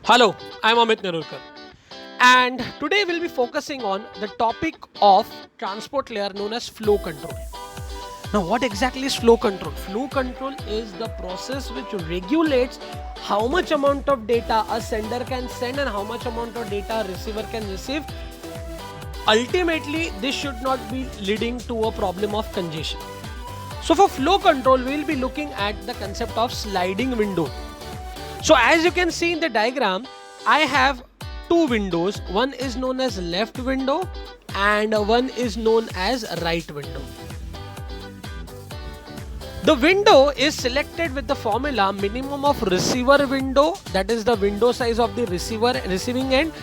Hello, I'm Amit Nerurkar, and today we'll be focusing on the topic of transport layer known as flow control. Now, what exactly is flow control? Flow control is the process which regulates how much amount of data a sender can send and how much amount of data a receiver can receive. Ultimately, this should not be leading to a problem of congestion. So, for flow control, we'll be looking at the concept of sliding window. So as you can see in the diagram, I have two windows. One is known as left window and one is known as right window. The window is selected with the formula minimum of receiver window, that is the window size of the receiving end,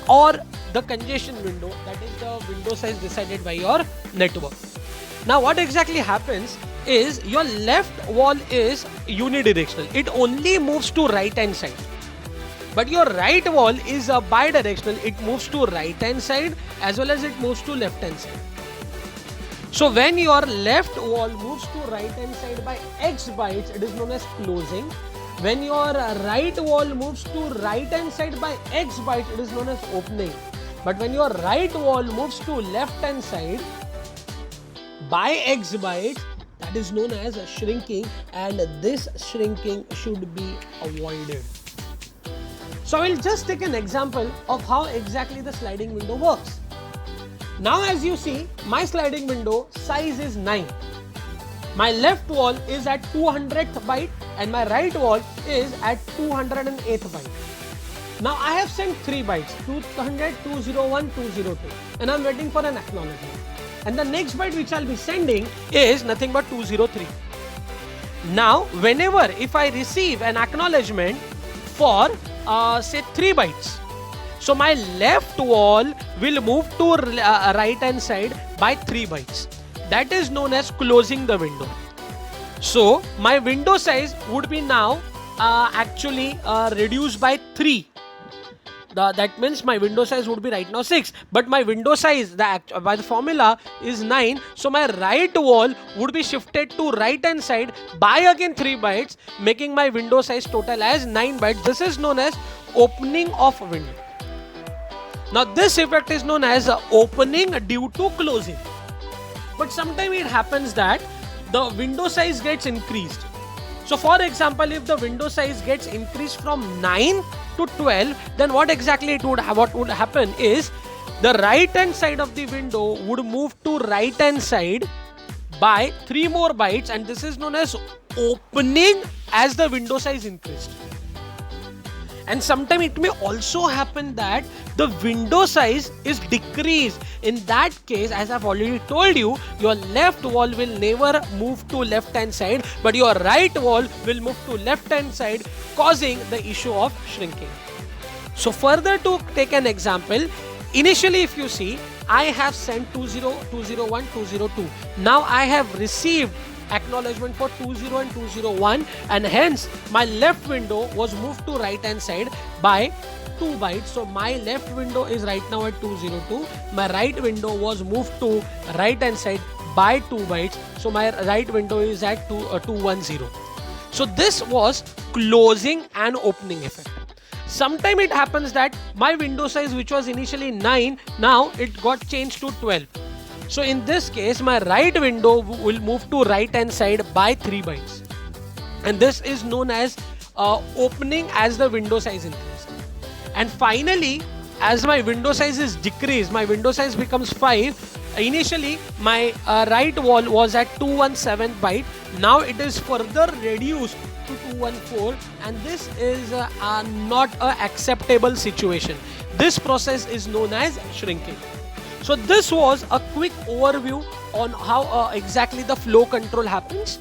or the congestion window, that is the window size decided by your network. Now what exactly happens is your left wall is unidirectional. It only moves to right hand side. But your right wall is bidirectional. It moves to right hand side as well as it moves to left hand side. So when your left wall moves to right hand side by X bytes, it is known as closing. When your right wall moves to right hand side by X bytes, it is known as opening. But when your right wall moves to left hand side by X bytes, that is known as shrinking, and this shrinking should be avoided. So I will just take an example of how exactly the sliding window works. Now as you see, my sliding window size is 9. My left wall is at 200th byte and my right wall is at 208th byte. Now I have sent 3 bytes, 200, 201, 202, and I am waiting for an acknowledgement. And the next byte which I'll be sending is nothing but 203. Now, whenever if I receive an acknowledgement for say 3 bytes, so my left wall will move to right hand side by 3 bytes. That is known as closing the window. So my window size would be now actually reduced by 3. That means my window size would be right now 6, but my window size by the formula is 9, so my right wall would be shifted to right hand side by again 3 bytes, making my window size total as 9 bytes. This is known as opening of window. Now this effect is known as opening due to closing, but sometimes it happens that the window size gets increased. So for example, if the window size gets increased from 9 to 12, then what exactly what would happen is the right hand side of the window would move to right hand side by 3 more bytes, and this is known as opening as the window size increased. And sometimes it may also happen that the window size is decreased. In that case, as I've already told you, your left wall will never move to left hand side, but your right wall will move to left hand side, causing the issue of shrinking. So further to take an example, initially if you see, I have sent 20, 201, 202. Now I have received acknowledgement for 20 and 201, and hence my left window was moved to right hand side by 2 bytes. So my left window is right now at 202. My right window was moved to right hand side by 2 bytes. So my right window is at 210. So this was closing and opening effect. Sometimes it happens that my window size, which was initially 9, now it got changed to 12. So in this case, my right window will move to right hand side by 3 bytes. And this is known as opening as the window size increases. And finally, as my window size is decreased, my window size becomes 5. Initially, my right wall was at 217 byte. Now it is further reduced to 214, and this is not an acceptable situation. This process is known as shrinking. So this was a quick overview on how exactly the flow control happens.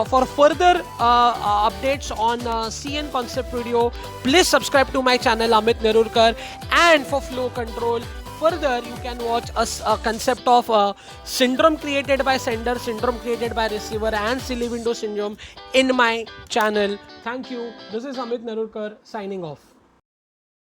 For further updates on CN concept video, please subscribe to my channel Amit Nerurkar. And for flow control, further you can watch a concept of syndrome created by sender, syndrome created by receiver, and silly window syndrome in my channel. Thank you. This is Amit Nerurkar signing off.